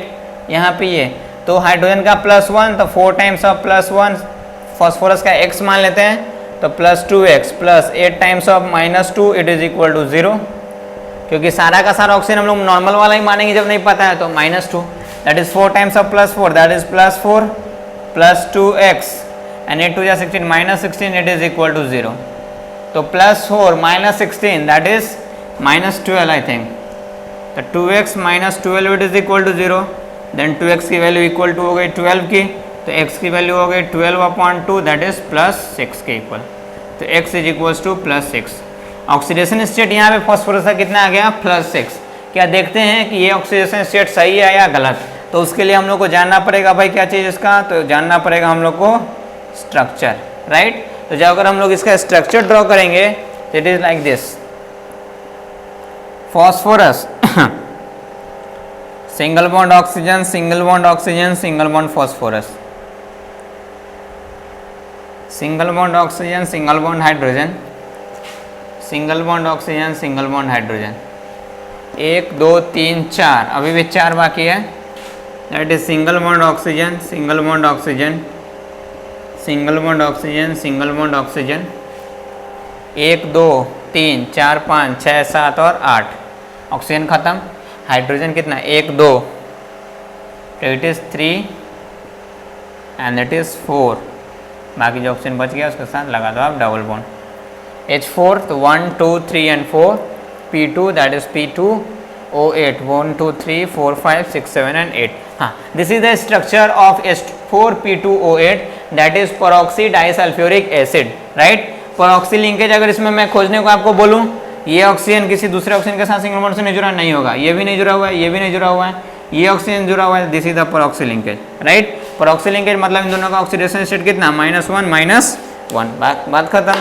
यहाँ पे ये, तो हाइड्रोजन का +1, तो 4 टाइम्स ऑफ +1, फॉस्फोरस का x मान लेते हैं, तो +2x plus 8 times of -2 it is equal to 0, क्योंकि सारा का सारा ऑक्सीजन हम लोग नॉर्मल वाला ही मानेंगे जब नहीं पता है, तो -2, that is 4 times of +4, that is +4 plus 2x and 8 2 16 -16 it is equal to 0, तो +4 -16 that is -12 I think, तो 2x -12 it is equal to 0, then 2x की वैल्यू इक्वल टू हो गई 12 की, तो x की वैल्यू हो गई 12/2 दैट इज +6 के इक्वल, तो x is equals to +6। Oxidation state यहाँ पे फॉस्फोरस का कितना आ गया +6। क्या देखते हैं कि ये ऑक्सीडेशन स्टेट सही है या गलत, तो उसके लिए हम लोग को जानना पड़ेगा भाई क्या चीज़ इसका, तो जानना पड़ेगा हम लोग को स्ट्रक्चर, राइट। तो जब अगर हम लोग इसका स्ट्रक्चर ड्रॉ करेंगे तो it is like this, phosphorus single bond oxygen, single bond oxygen, single bond phosphorus, single bond oxygen, single bond hydrogen, single bond oxygen, single bond hydrogen, 1 2 3 4, अभी भी 4 बाकी है, that is single bond oxygen, single bond oxygen, single bond oxygen, single bond oxygen, 1 2 3 4 5 6 7 और 8, oxygen खत्म। Hydrogen कितना 1 2, तो it is 3 and it is 4, बाकी जो ऑक्सीजन बच गया उसके साथ लगा दो आप डबल बॉन्ड, H4, तो 1 2 3 and 4, P2 that is P2O8, 1 2 3 4 5 6 7 and 8। हाँ, this is the structure of H4P2O8 that is परऑक्सी disulphuric acid, right. परऑक्सी linkage अगर इसमें मैं खोजने को आपको बोलूँ, ये ऑक्सीजन किसी दूसरे ऑक्सीजन के साथ सिंगल बॉन्ड से नहीं जुड़ा, नहीं होगा, ये भी नहीं जुड़ा हुआ है, ये भी नहीं जुड़ा हुआ है, ये ऑक्सीजन जुड़ा हुआ है, this is the peroxy linkage, right. परऑक्सी linkage मतलब इन दोनों का ऑक्सीडेशन स्टेट कितना -1 बात खत्म।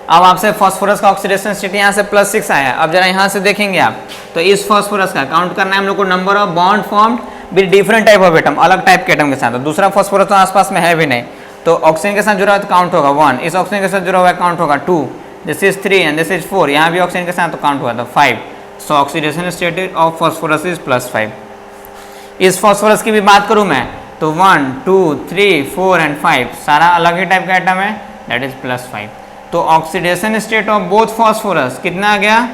अब आपसे फास्फोरस का ऑक्सीडेशन स्टेट यहाँ से +6 आया, अब जरा यहाँ से देखेंगे आप, तो इस फास्फोरस का काउंट करना है हम लोग को number of bond formed with different type of atom, अलग टाइप के एटम के साथ। तो दूसरा फास्फोरस तो आसपास में है भी नहीं, तो ऑक्सीजन के साथ जुड़ा हुआ तो काउंट होगा 1, इस ऑक्सीजन के साथ जुड़ा हुआ काउंट होगा 2, this is 3 and this is 4, यहाँ भी ऑक्सीजन के साथ तो काउंट हुआ था 5, सो oxidation state of phosphorus is +5। इस फास्फोरस की भी बात करूँ मैं, तो 1 2 3 4 एंड 5 सारा अलग ही टाइप का एटम है, दैट इज +5। तो oxidation state of both phosphorus कितना आ गया,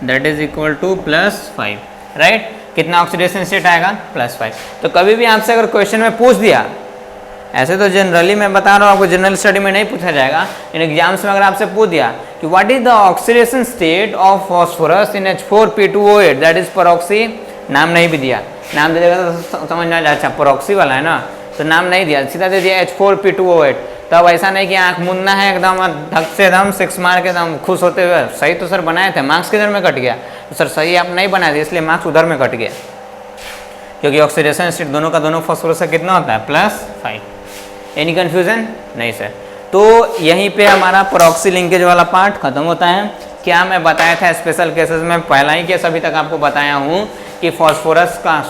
that is equal to +5, right. कितना ऑक्सीडेशन स्टेट आएगा +5। तो कभी भी आपसे अगर क्वेश्चन में पूछ दिया, ऐसे तो जनरली मैं बता रहा हूँ आपको, जनरल स्टडी में नहीं पूछा जाएगा, इन एग्जाम्स में अगर आपसे पूछ दिया कि what is the oxidation state of phosphorus in H4P2O8 that is परऑक्सी, नाम नहीं भी दिया, नाम दे देगा तो समझ में आ जाए अच्छा परऑक्सी वाला है ना, तो नाम नहीं दिया, सीधा दे दिया H4P2O8, तब ऐसा नहीं कि आंख मुन्ना है एकदम धक से एकदम 6 मार के एकदम खुश होते हुए, सही तो सर बनाए थे, मार्क्स किधर में कट गया, तो सर सही आप नहीं बनाए थे इसलिए मार्क्स उधर में कट गया, क्योंकि ऑक्सीडेशन स्टेट दोनों का दोनों फास्फोरस का कितना होता है +5। एनी कन्फ्यूजन नहीं सर। तो यहीं पे हमारा परऑक्सी लिंकेज वाला पार्ट खत्म होता है। क्या मैं बताया था स्पेशल केसेस में, पहला ही केस अभी तक आपको बताया हूँ कि फॉस्फोरस का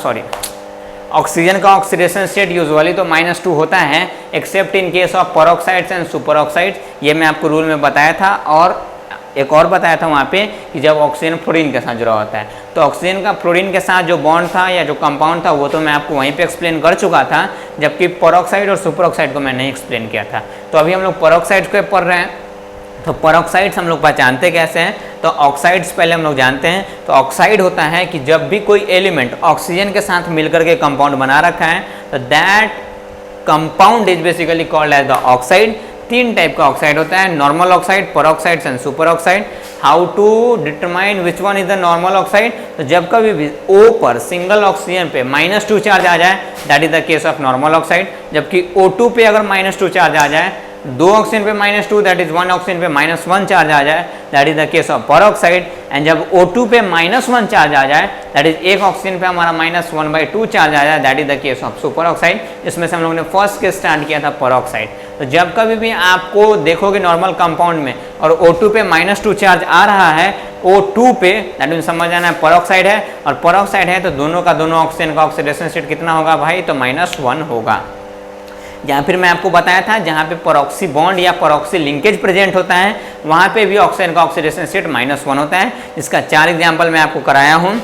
ऑक्सीजन का ऑक्सीडेशन स्टेट यूजुअली तो -2 होता है, except in case of peroxides and super oxides, ये मैं आपको रूल में बताया था। और एक और बताया था वहाँ पे कि जब ऑक्सीजन फ्लोरीन के साथ जुड़ा होता है, तो ऑक्सीजन का फ्लोरीन के साथ जो बॉन्ड था या जो कंपाउंड था वो तो मैं आपको वहीं पे एक्सप्लेन कर चुका था, जबकि परऑक्साइड और सुपर ऑक्साइड को मैं नहीं एक्सप्लेन किया था। तो अभी हम लोग परऑक्साइड को पढ़ रहे हैं, तो परऑक्साइड्स हम लोग पहचानते कैसे हैं, तो ऑक्साइड्स पहले हम लोग जानते हैं। तो ऑक्साइड होता है कि जब भी कोई एलिमेंट ऑक्सीजन के साथ मिलकर के कंपाउंड बना रखा है, तो that compound is basically called as the oxide. तीन टाइप का ऑक्साइड होता है, normal oxide, peroxides and super oxide. How to determine which one is the normal oxide? तो जब कभी भी O पर सिंगल ऑक्सीजन पे -2 चार्ज आ जाए that is the case of normal oxide, जबकि O2 पे अगर -2 चार्ज आ जाए, दो ऑक्सीजन पे -2 दैट इज वन ऑक्सीजन पे -1 चार्ज आ जाए that is the case of peroxide. And जब O2 पे -1 चार्ज आ जाए दैट इज एक ऑक्सीजन पे हमारा -1/2 चार्ज आ जाए that is the case of super oxide. इसमें से हम लोगों ने फर्स्ट केस स्टार्ट किया था पेरोक्साइड। तो जब कभी भी आपको देखोगे नॉर्मल कंपाउंड में और O2 पे -2 चार्ज आ रहा है, O2 पे दैट मीन समझ जाना है पेरोक्साइड है, और पेरोक्साइड है तो दोनों का दोनों ऑक्सीजन का ऑक्सीडेशन स्टेट कितना होगा भाई? तो -1 होगा। या फिर मैं आपको बताया था जहाँ पे पेरोक्सी बॉन्ड या पेरोक्सी लिंकेज प्रेजेंट होता है वहाँ पे भी ऑक्सीजन का ऑक्सीडेशन स्टेट -1 होता है। इसका 4 एग्जाम्पल मैं आपको कराया हूँ।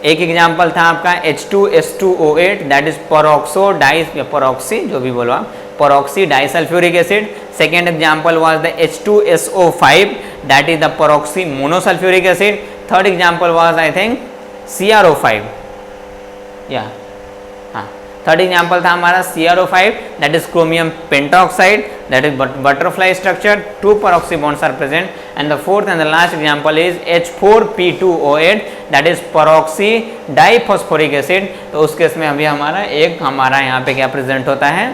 एक एग्जाम्पल था आपका H2S2O8 that is peroxo di या पेरोक्सी जो भी बोलो आप, peroxy disulphuric acid. Second example was the H2SO5 that is the peroxy monosulphuric acid. Third example was I think CrO5 या थर्ड एग्जाम्पल था हमारा CrO5 that is chromium pentaoxide that is butterfly structure, 2 peroxy bonds are present, and the fourth and the last example is H4P2O8 that is peroxy diphosphoric acid. तो उस case में अभी हमारा यहाँ पे क्या प्रेजेंट होता है?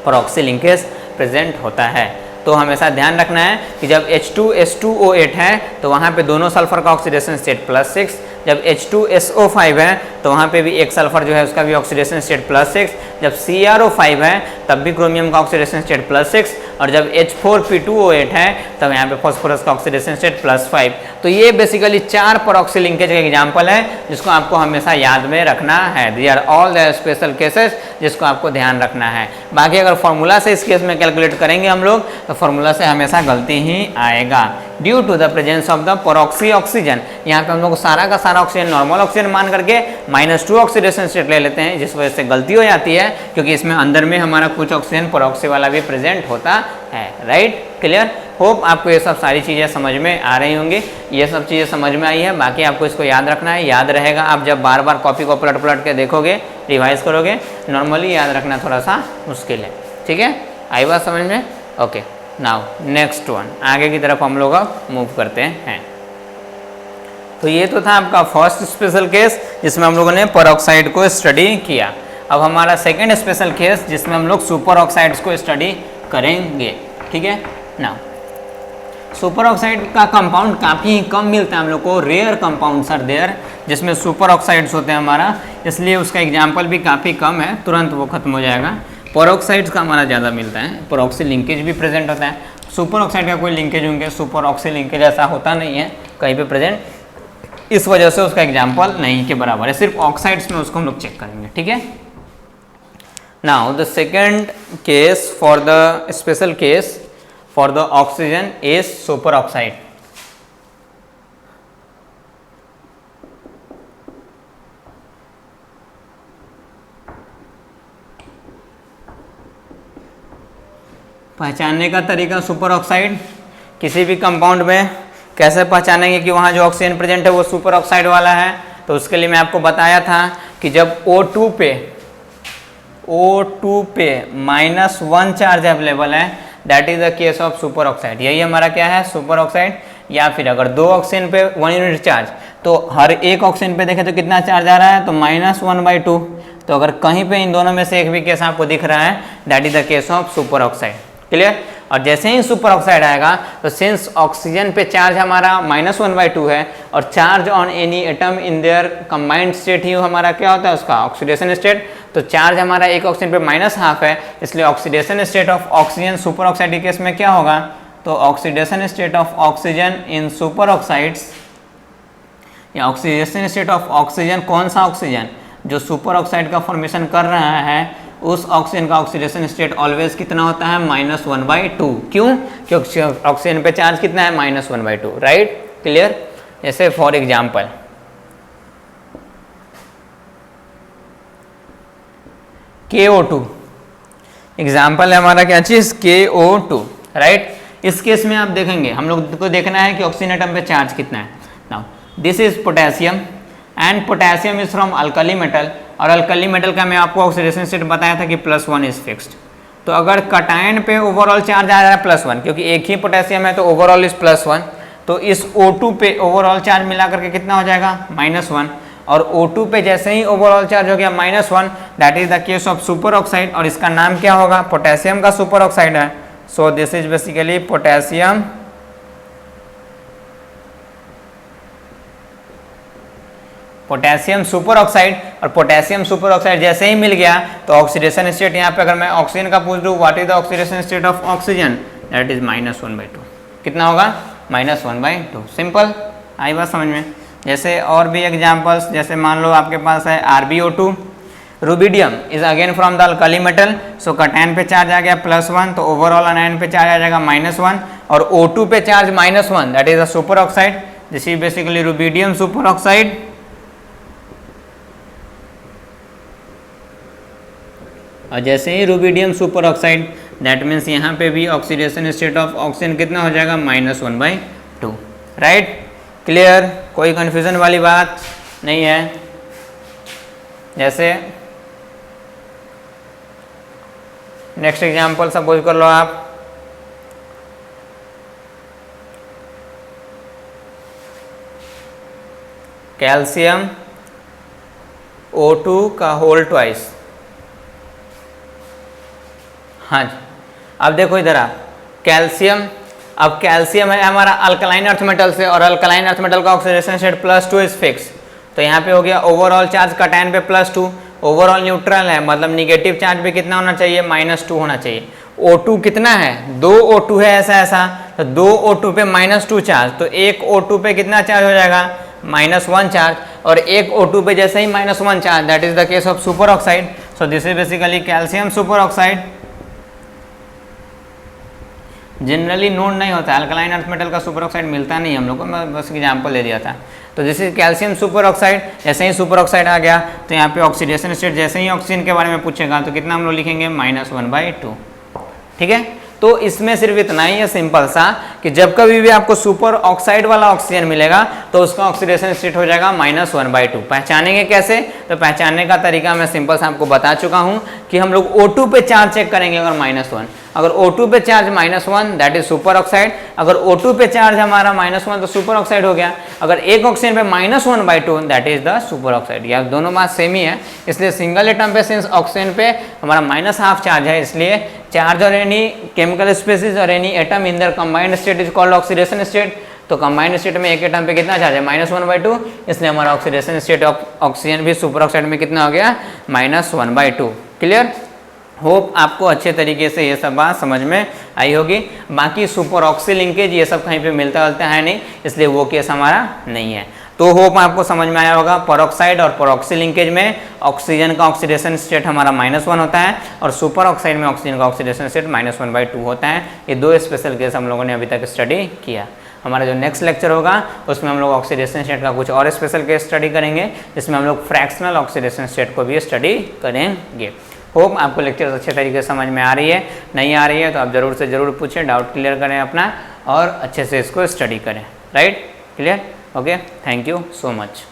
पेरोक्सी लिंकेज प्रेजेंट होता है। तो हमेशा ध्यान रखना है कि जब H2S2O8 है तो वहाँ पे दोनों सल्फर का ऑक्सीडेशन स्टेट +6, जब H2SO5 है तो वहाँ पे भी एक सल्फर जो है उसका भी ऑक्सीडेशन स्टेट +6, जब CrO5 है तब भी क्रोमियम का ऑक्सीडेशन स्टेट +6, और जब H4P2O8 है तब यहाँ पे फॉस्फोरस का ऑक्सीडेशन स्टेट +5। तो ये बेसिकली 4 पेरोक्सी लिंकेज का एग्जाम्पल है जिसको आपको हमेशा याद में रखना है। They are all the special cases जिसको आपको ध्यान रखना है। बाकी अगर फॉर्मूला से इस केस में कैलकुलेट करेंगे हम लोग तो फॉर्मूला से हमेशा गलती ही आएगा। Due to the presence of the peroxy oxygen, यहाँ पे हम लोग सारा का सारा ऑक्सीजन नॉर्मल ऑक्सीजन मान करके -2 ऑक्सीडेशन स्टेट ले लेते हैं, जिस वजह से गलती हो जाती है क्योंकि इसमें अंदर में हमारा कुछ ऑक्सीजन पेरोक्सी वाला भी प्रेजेंट होता है। Right, clear? होप आपको ये सब सारी चीज़ें समझ में आ रही होंगी। ये सब चीज़ें समझ में आई है, बाकी आपको इसको याद रखना है। याद रहेगा आप जब बार बार कॉपी को पलट पलट के देखोगे, रिवाइज करोगे। नॉर्मली याद रखना थोड़ा सा मुश्किल है। ठीक है, आई बात समझ में? ओके, नाउ नेक्स्ट वन, आगे की तरफ हम लोग अब मूव करते हैं। तो ये तो था आपका फर्स्ट स्पेशल केस जिसमें हम लोगों ने पेरोक्साइड को स्टडी किया। अब हमारा सेकंड स्पेशल केस जिसमें हम लोग सुपर ऑक्साइड्स को स्टडी करेंगे। ठीक है ना, सुपर ऑक्साइड का कंपाउंड काफ़ी कम मिलता है हम लोग को, रेयर कंपाउंड्स आर देयर जिसमें सुपर ऑक्साइड्स होते हैं हमारा, इसलिए उसका एग्जाम्पल भी काफ़ी कम है, तुरंत वो खत्म हो जाएगा। पेरोक्साइड्स का हमारा ज़्यादा मिलता है, पेरोक्सी लिंकेज भी प्रेजेंट होता है। सुपर ऑक्साइड का कोई लिंकेज होंगे, सुपर ऑक्सी लिंकेज ऐसा होता नहीं है कहीं पे प्रेजेंट, इस वजह से उसका एग्जाम्पल नहीं के बराबर है। सिर्फ ऑक्साइड्स में उसको हम लोग चेक करेंगे। ठीक है, now the second case for the special case for the oxygen is super oxide. पहचानने का तरीका सुपर ऑक्साइड, किसी भी कंपाउंड में कैसे पहचानेंगे कि वहाँ जो ऑक्सीजन प्रेजेंट है वो सुपर ऑक्साइड वाला है? तो उसके लिए मैं आपको बताया था कि जब O2 पे -1 चार्ज अवेलेबल है that is the case of super oxide. यही हमारा क्या है? Super oxide. या फिर अगर 2 ऑक्सीजन पे 1 यूनिट चार्ज, तो हर एक ऑक्सीजन पे देखें तो कितना चार्ज आ रहा है? तो -1/2। तो अगर कहीं पे इन दोनों में से एक भी केस आपको दिख रहा है that is the case of super oxide. Clear? और जैसे ही सुपर ऑक्साइड आएगा तो सिंस ऑक्सीजन पे चार्ज हमारा -1/2 है और charge on any atom in their combined state ही हमारा क्या होता है? उसका ऑक्सीडेशन स्टेट। तो चार्ज हमारा एक ऑक्सीजन पे -1/2 है, इसलिए oxidation state of oxygen super oxide के केस में क्या होगा? तो oxidation state of oxygen in super oxides, या ऑक्सीडेशन स्टेट ऑफ ऑक्सीजन, कौन सा ऑक्सीजन? जो सुपर ऑक्साइड का फॉर्मेशन कर रहा है उस ऑक्सीजन का ऑक्सीडेशन स्टेट ऑलवेज कितना होता है? -1/2। क्यों? क्योंकि ऑक्सीजन पे चार्ज कितना है? -1/2। Right, clear? जैसे फॉर एग्जाम्पल KO2 एग्जाम्पल है हमारा, क्या चीज? KO2। राइट, इस केस में आप देखेंगे हम लोग को देखना है कि ऑक्सीजन एटम पे चार्ज कितना है। Now this is potassium and potassium is from alkali metal, और अल्कली मेटल का मैं आपको ऑक्सीडेशन स्टेट बताया था कि +1 इज फिक्स्ड। तो अगर कटायन पे ओवरऑल चार्ज आ रहा है +1, क्योंकि एक ही पोटेशियम है तो ओवरऑल इज +1, तो इस O2 पे ओवरऑल चार्ज मिला करके कितना हो जाएगा -1, और O2 पे जैसे ही ओवरऑल चार्ज हो गया -1, that is the case of super oxide, और इसका नाम क्या होगा, पोटेशियम का सुपर ऑक्साइड है। सो this is basically potassium super oxide. और पोटेशियम सुपर ऑक्साइड जैसे ही मिल गया तो ऑक्सीडेशन स्टेट यहाँ पे अगर मैं ऑक्सीजन का पूछ लूँ, what is the oxidation state of oxygen, that is -1/2। कितना होगा, -1/2। सिंपल, आई बात समझ में। जैसे और भी एग्जांपल्स, जैसे मान लो आपके पास है RbO2, rubidium is again from the alkali metal, so cation पे चार्ज आ गया +1, तो ओवरऑल अनायन पे चार्ज आ जाएगा -1, और O2 पे charge -1, that is a super oxide, this is basically rubidium super oxide. और जैसे ही rubidium super oxide, that means यहाँ पे भी ऑक्सीडेशन स्टेट ऑफ ऑक्सीजन कितना हो जाएगा, -1/2। राइट, क्लियर, कोई कंफ्यूजन वाली बात नहीं है। जैसे नेक्स्ट एग्जांपल सपोज कर लो आप, कैल्शियम O2 का होल ट्वाइस। हाँ जी, अब देखो इधर आप, कैल्शियम, अब कैल्शियम है हमारा अल्कलाइन अर्थ मेटल से, और अल्कलाइन अर्थ मेटल का ऑक्सीडेशन स्टेट +2 इज फिक्स, तो यहाँ पे हो गया ओवरऑल चार्ज कटायन पे +2, ओवरऑल न्यूट्रल है, मतलब निगेटिव चार्ज पे कितना होना चाहिए, -2 होना चाहिए। O2 कितना है, 2 O2 है ऐसा, तो 2 O2 पे -2 चार्ज, तो एक O2 पे कितना चार्ज हो जाएगा, -1 चार्ज, और एक O2 पे जैसे ही -1 charge, that is the case of super oxide. So this is basically calcium super oxide. Generally known नहीं होता है, अल्कलाइन अर्थ मेटल का सुपर ऑक्साइड मिलता नहीं हम लोग को, मैं बस एग्जांपल दे दिया था। तो जैसे कैल्शियम सुपर ऑक्साइड, जैसे ही सुपर ऑक्साइड आ गया तो यहाँ पे ऑक्सीडेशन स्टेट जैसे ही ऑक्सीजन के बारे में पूछेगा तो कितना हम लोग लिखेंगे, -1/2। ठीक है, तो इसमें सिर्फ इतना ही है सिंपल सा कि जब कभी भी आपको सुपर ऑक्साइड वाला ऑक्सीजन मिलेगा तो उसका ऑक्सीडेशन स्टेट हो जाएगा -1/2। पहचानेंगे कैसे, तो पहचानने का तरीका मैं सिंपल सा आपको बता चुका हूं कि हम लोग O2 पे चार्ज चेक करेंगे, अगर -1, अगर O2 पे charge -1 that is super oxide, अगर O2 पे चार्ज हमारा -1 तो सुपर ऑक्साइड हो गया, अगर एक ऑक्सीजन पे -1/2 that is the super oxide. या दोनों बात सेम ही है, इसलिए सिंगल एटम पे सिंस ऑक्सीजन पे हमारा -½ चार्ज है, इसलिए चार्ज और एनी केमिकल स्पीसीज और any atom in their combined state is called oxidation state. तो कंबाइंड स्टेट में एक एटम पे कितना चार्ज है, -1/2, इसलिए हमारा ऑक्सीडेशन स्टेट ऑक्सीजन भी सुपर ऑक्साइड में कितना हो गया, -1/2। क्लियर, होप आपको अच्छे तरीके से ये सब बात समझ में आई होगी। बाकी सुपर ऑक्सी लिंकेज ये सब कहीं पे मिलता जुलता है नहीं, इसलिए वो केस हमारा नहीं है। तो होप आपको समझ में आया होगा, परऑक्साइड और परऑक्सी लिंकेज में ऑक्सीजन का ऑक्सीडेशन स्टेट हमारा -1 होता है, और सुपर ऑक्साइड में ऑक्सीजन का ऑक्सीडेशन स्टेट -1/2 होता है। ये दो स्पेशल केस हम लोगों ने अभी तक स्टडी किया। हमारा जो नेक्स्ट लेक्चर होगा उसमें हम लोग ऑक्सीडेशन स्टेट का कुछ और स्पेशल केस स्टडी करेंगे, जिसमें हम लोग फ्रैक्शनल ऑक्सीडेशन स्टेट को भी स्टडी करेंगे। होप आपको लेक्चर अच्छे तरीके से समझ में आ रही है, नहीं आ रही है तो आप ज़रूर से ज़रूर पूछें, डाउट क्लियर करें अपना, और अच्छे से इसको स्टडी करें। Right, clear, okay, thank you so much.